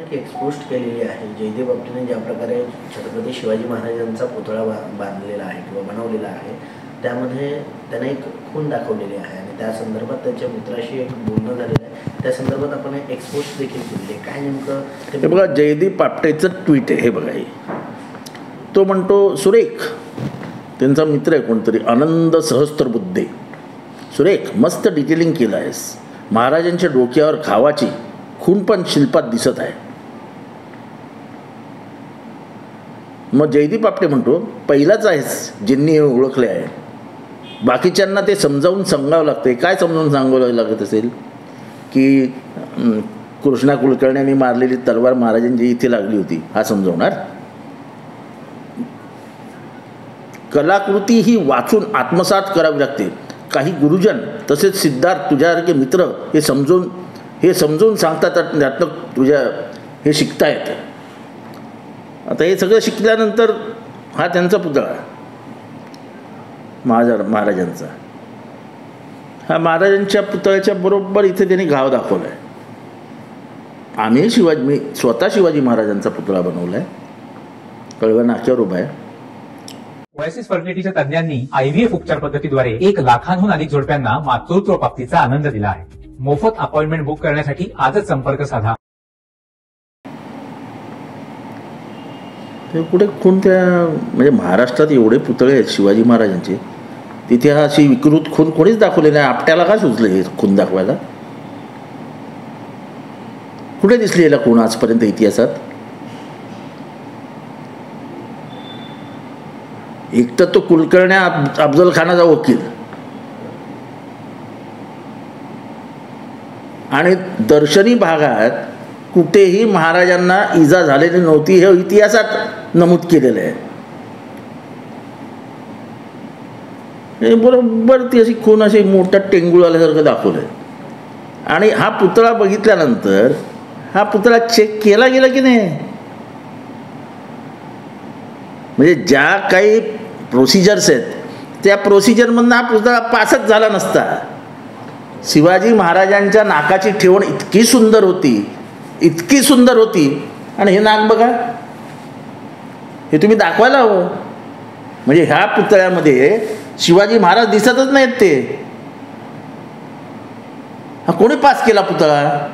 की एक्सपोस्ट केलेली आहे. जयदेव आपटेने ज्या प्रकारे छत्रपती शिवाजी महाराजांचा पुतळा बांधलेला आहे किंवा बनवलेला आहे, त्यामध्ये त्याने एक खून दाखवलेली आहे आणि त्या संदर्भात त्याच्या मित्राशी एक बोलणं झालेलं आहे. त्या संदर्भात आपण एक्सपोस्ट देखील केलेली आहे. काय नेमकं हे बघा, जयदीप आपटेचं ट्विट आहे हे बघा. तो म्हणतो, सुरेख, त्यांचा मित्र आहे कोणतरी, आनंद सहस्त्रबुद्धे, सुरेख मस्त डिटेलिंग केलं आहेस. महाराजांच्या डोक्यावर घावाची खून पण शिल्पात दिसत आहे. मग जयदीप आपटे म्हणतो, पहिलाच आहेस ज्यांनी हे ओळखले आहे. बाकीच्यांना ते समजावून सांगावं लागते. काय समजावून सांगावं लागत असेल की कृष्णा कुलकर्ण्यांनी मारलेली तलवार महाराजांची इथे लागली होती, हा समजवणार? कलाकृती ही वाचून आत्मसात करावी लागते. काही गुरुजन तसेच सिद्धार्थ तुझ्यासारखे मित्र हे समजून सांगतात, त्यातनं तुझ्या हे शिकता येतं. आता हे सगळं शिकल्यानंतर हा त्यांचा पुतळा महाराजांचा, हा महाराजांच्या पुतळ्याच्या बरोबर इथे त्यांनी घाव दाखवला आहे. मी स्वतः शिवाजी महाराजांचा पुतळा बनवला आहे, कळवण नाक्यावर उभा आहे. ओएसिस फर्टिलिटीच्या तज्ञांनी IVF उपचार पद्धतीद्वारे 1 लाखांहून अधिक जोडप्यांना मातृत्व प्राप्तीचा आनंद दिला आहे. मोफत अपॉइंटमेंट बुक करण्यासाठी आजच संपर्क साधा. ते कुठे खून, त्या म्हणजे महाराष्ट्रात एवढे पुतळे आहेत शिवाजी महाराजांचे, तिथे हा अशी विकृत खून कोणीच दाखवले नाही. आपट्याला काय सुचलं हे खून दाखवायला? कुठे दिसली याला खून आजपर्यंत इतिहासात? एक तर तो कुलकर्ण्या अफजल खानाचा वकील, आणि दर्शनी भागात कुठेही महाराजांना इजा झालेली नव्हती हे इतिहासात नमूद केलेलं आहे. बरोबर ती अशी खून अशी मोठा टेंगुळ आल्यासारखं दाखवलं आहे. आणि हा पुतळा बघितल्यानंतर हा पुतळा चेक केला गेला की नाही? म्हणजे ज्या काही प्रोसिजर्स आहेत त्या प्रोसिजरमधनं हा पुतळा पासच झाला नसता. शिवाजी महाराजांच्या नाकाची ठेवण इतकी सुंदर होती, आणि हे नाक बघा, हे तुम्ही दाखवायला हवं. म्हणजे ह्या पुतळ्यामध्ये शिवाजी महाराज दिसतच नाहीत. ते हा कोणी पास केला पुतळा?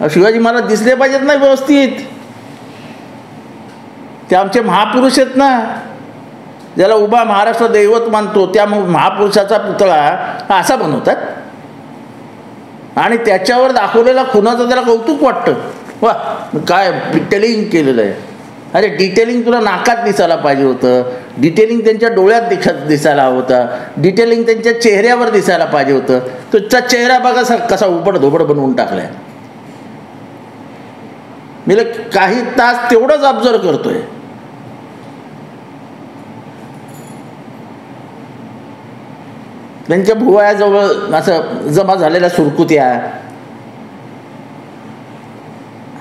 शिवाजी महाराज दिसले पाहिजेत ना व्यवस्थित. ते आमचे महापुरुष आहेत ना, ज्याला उभा महाराष्ट्र दैवत मानतो, त्या महापुरुषाचा पुतळा हा असा बनवतात आणि त्याच्यावर दाखवलेला खुनाचं त्याला कौतुक वाटतं. वा, काय डिटेलिंग केलेलं आहे. अरे डिटेलिंग तुला नाकात दिसायला पाहिजे होतं, डिटेलिंग त्यांच्या डोळ्यात दिसायला हवं होतं, डिटेलिंग त्यांच्या चेहऱ्यावर दिसायला पाहिजे होतं. तुझा चेहरा बघा कसा उपड धोबड बनवून टाकलाय. मी काही तास तेवढंच ऑब्झर्व करतोय. त्यांच्या भुवयाजवळ असं जमा झालेल्या सुरकुत्या.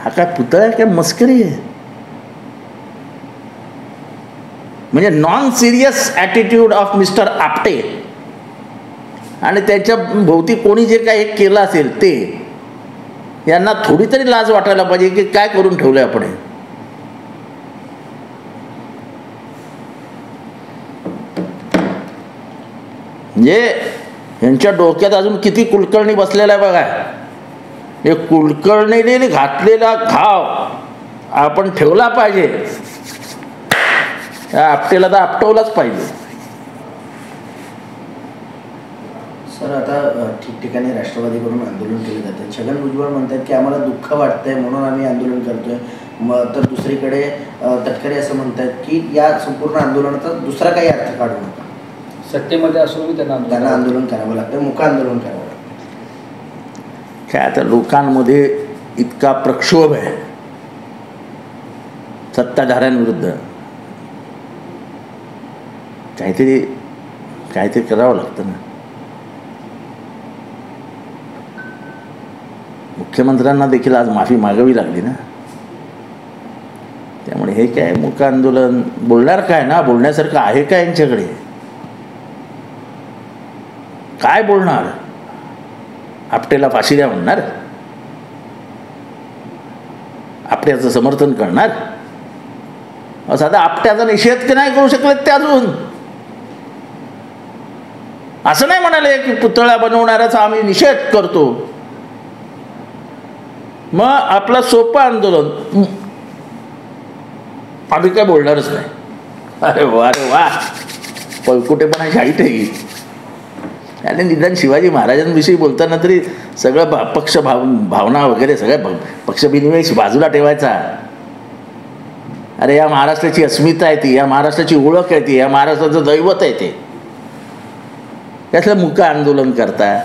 हा काय पुतळा काय मस्करी आहे? म्हणजे non serious attitude of mister Apte. आणि त्याच्या भोवती कोणी जे काही केलं असेल ते, यांना थोडी तरी लाज वाटायला पाहिजे की काय करून ठेवलंय आपण. म्हणजे यांच्या डोक्यात अजून किती कुलकर्णी बसलेला आहे बघा. हे कुलकर्णीने घातलेला घाव आपण ठेवला पाहिजे. त्या आपटेला तर आपटवलाच पाहिजे. सर, आता ठिकठिकाणी राष्ट्रवादीकडून आंदोलन केले जाते. छगन भुजबळ म्हणतात की आम्हाला दुःख वाटतंय म्हणून आम्ही आंदोलन करतोय. तर दुसरीकडे तटकरे असं म्हणतात की या संपूर्ण आंदोलनाचा दुसरा काही अर्थ काढू नका. सत्तेमध्ये असूनही त्यांना आंदोलन करावं लागतं, मुका आंदोलन करावं लागतं. काय आता लोकांमध्ये इतका प्रक्षोभ आहे सत्ताधाऱ्यांविरुद्ध, काहीतरी करावं लागतं ना. मुख्यमंत्र्यांना देखील आज माफी मागावी लागली ना. त्यामुळे हे काय मुका आंदोलन, बोलणार काय ना, बोलण्यासारखं आहे का यांच्याकडे? काय बोलणार? आपटेला फाशी द्या म्हणणार? आपट्याचं समर्थन करणार? साधा आपट्याचा निषेध की नाही करू शकले ते अजून. असं नाही म्हणाले की पुतळा बनवणाऱ्याचा आम्ही निषेध करतो. मग आपलं सोपं आंदोलन आम्ही काय बोलणारच नाही. अरे वा रे वा, पळकुटेपणा शाईट आहे की. आणि निदान शिवाजी महाराजांविषयी बोलताना तरी सगळं पक्ष भावना वगैरे सगळ्या पक्षविनिमय बाजूला ठेवायचा. अरे या महाराष्ट्राची अस्मिता आहे ती, या महाराष्ट्राची ओळख आहे ती, या महाराष्ट्राचं दैवत आहे ते. त्यातलं मुका आंदोलन करता.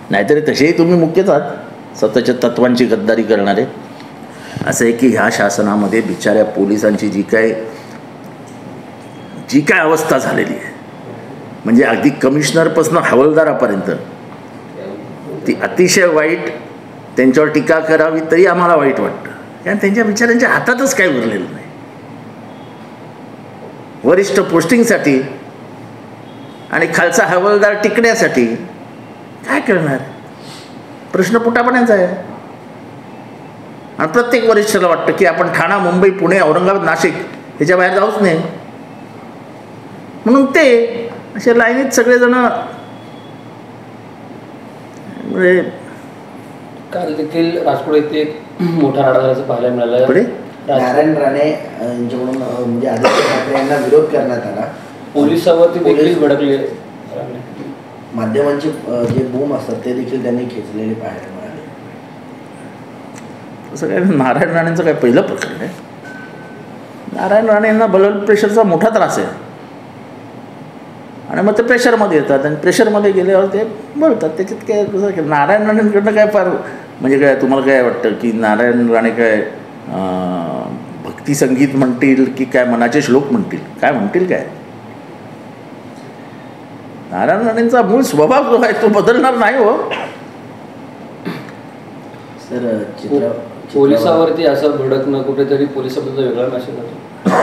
नाहीतरी तसेही तुम्ही मुख्यच आहात, स्वतःच्या तत्वांची गद्दारी करणारे. असं आहे की ह्या शासनामध्ये बिचाऱ्या पोलिसांची जी काय अवस्था झालेली आहे, म्हणजे अगदी कमिशनरपासून हवालदारापर्यंत ती अतिशय वाईट. त्यांच्यावर टीका करावी तरी आम्हाला वाईट वाटतं, कारण त्यांच्या बिचाऱ्यांच्या हातातच काय उरलेलं नाही. वरिष्ठ पोस्टिंगसाठी आणि खालचा हवालदार टिकण्यासाठी काय करणार? प्रश्न पोटापाण्याचा आहे. आणि प्रत्येक वरिष्ठाला वाटतं की आपण ठाणा, मुंबई, पुणे, औरंगाबाद, नाशिक ह्याच्या बाहेर जाऊच नाही. म्हणून ते असे लाईनीत सगळेजण. काल देखील राजकोट येथे एक मोठा राडा झाल्याचं पाहायला मिळालं. पुढे नारायण राणे यांच्याकडून म्हणजे आदित्य ठाकरे यांना विरोध करण्यात आला. पोलिसावरती देखील भडकले. माध्यमांचे जे बूम असतात ते देखील त्यांनी खेचलेले पाहायला मिळाले. तसं काय नारायण राणेंचं काय पहिलं प्रकरण आहे? नारायण राणे यांना ब्लड प्रेशरचा मोठा त्रास आहे आणि मग ते प्रेशरमध्ये येतात आणि प्रेशरमध्ये गेल्यावर ते बोलतात. त्याच्यात काय कसं नारायण राणेंकडनं काय फार म्हणजे काय तुम्हाला काय वाटतं की नारायण राणे काय भक्ती संगीत म्हणतील की काय मनाचे श्लोक म्हणतील, काय म्हणतील काय? नारायण राणेंचा मूळ स्वभाव जो आहे तो बदलणार नाही हो. सर पोलिसावरती असं भडकणं कुठेतरी पोलिसाबद्दल वेगळा मेसेज होतो.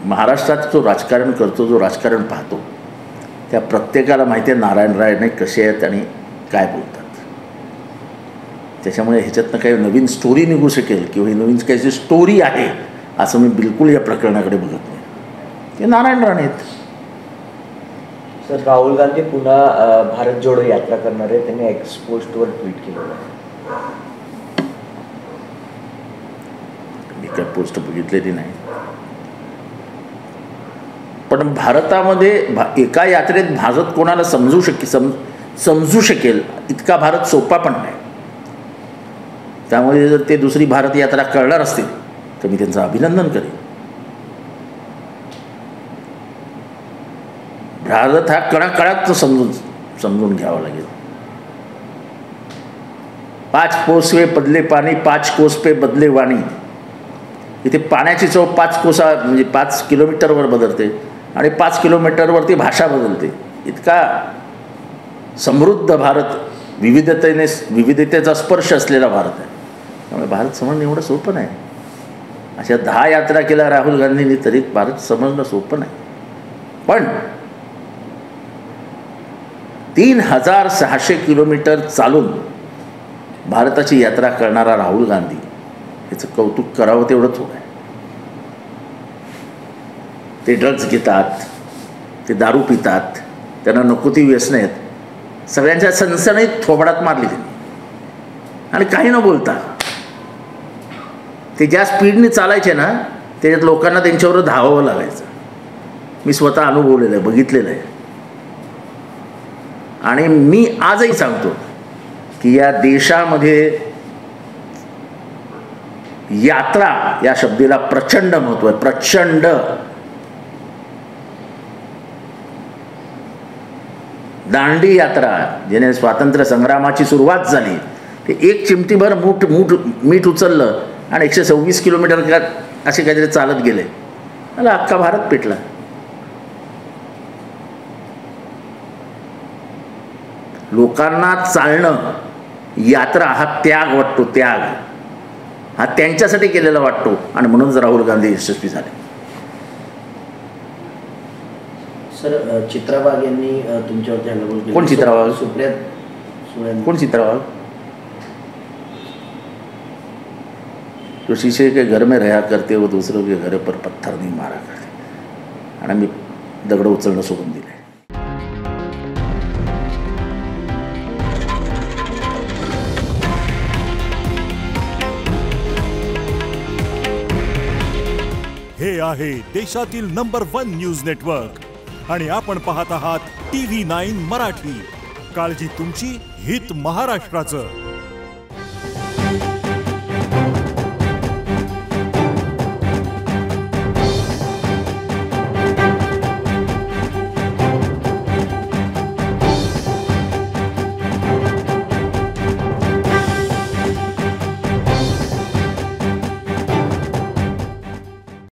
महाराष्ट्रात जो राजकारण करतो, जो राजकारण पाहतो, त्या प्रत्येकाला माहिती आहे नारायण राणे कसे आहेत आणि काय बोलतात. त्याच्यामुळे ह्याच्यातनं काही नवीन स्टोरी निघू शकेल किंवा ही नवीन काही स्टोरी आहे असं मी बिलकुल या प्रकरणाकडे बघत नाही. ते नारायण राणे आहेत. सर, राहुल गांधी पुन्हा भारत जोडो यात्रा करणार आहे. त्यांनी एक्स पोस्टवर ट्विट केलेलं आहे. मी काय पोस्ट बघितलेली नाही, पण भारतामध्ये एका यात्रेत भाजप कोणाला समजू शकेल इतका भारत सोपा पण नाही. त्यामुळे जर ते दुसरी भारत यात्रा करणार असतील तर मी त्यांचं अभिनंदन करेन. भारत हा कणाकणात समजून घ्यावा लागेल. 5 कोस पे बदले पाणी, 5 कोस पे बदले वाणी. इथे पाण्याची चव 5 कोसा म्हणजे 5 किलोमीटरवर बदलते आणि 5 किलोमीटरवरती भाषा बदलते. इतका समृद्ध भारत, विविधतेचा स्पर्श असलेला भारत आहे. त्यामुळे भारत समजणं एवढं सोपं नाही. अशा 10 यात्रा केल्या राहुल गांधींनी तरी भारत समजणं सोपं नाही. पण 3600 किलोमीटर चालून भारताची यात्रा करणारा राहुल गांधी याचं कौतुक करावं तेवढंच होत आहे. ते ड्रग्ज घेतात, ते दारू पितात, त्यांना नको ती व्यसनं आहेत. सगळ्यांच्या सनसनीत थोबडात मारली त्यांनी आणि काही न बोलता ते ज्या स्पीडने चालायचे ना त्याच्यात लोकांना त्यांच्यावर धावावं लागायचं. मी स्वतः अनुभवलेलं आहे, बघितलेलं आहे. आणि मी आजही सांगतो की या देशामध्ये यात्रा या शब्दाला प्रचंड महत्त्व आहे. प्रचंड. दांडी यात्रा ज्याने स्वातंत्र्य संग्रामाची सुरुवात झाली, ते 1 चिमटीभर मीठ उचललं आणि 126 किलोमीटर असे काहीतरी चालत गेले. मला अख्खा भारत पेटला. लोकांना चालणं, यात्रा हा त्याग वाटतो. त्याग हा त्यांच्यासाठी केलेला वाटतो आणि म्हणूनच राहुल गांधी यशस्वी झाले. सर, चित्रा वाघ यांनी तुमच्यावरती हल्ला कोण चित्रा वाघ? कौन चित्रवाल? जो शीशे के घर में रहा करते वो दूसरों के घर पर पत्थर नहीं मारा करते. आणि मी दगड उचलणं सोडून दिले. हे आहे देशातील नंबर 1 न्यूज नेटवर्क आणि आपण पाहत आहात TV9 मराठी. काळजी तुमची, हित महाराष्ट्राचं.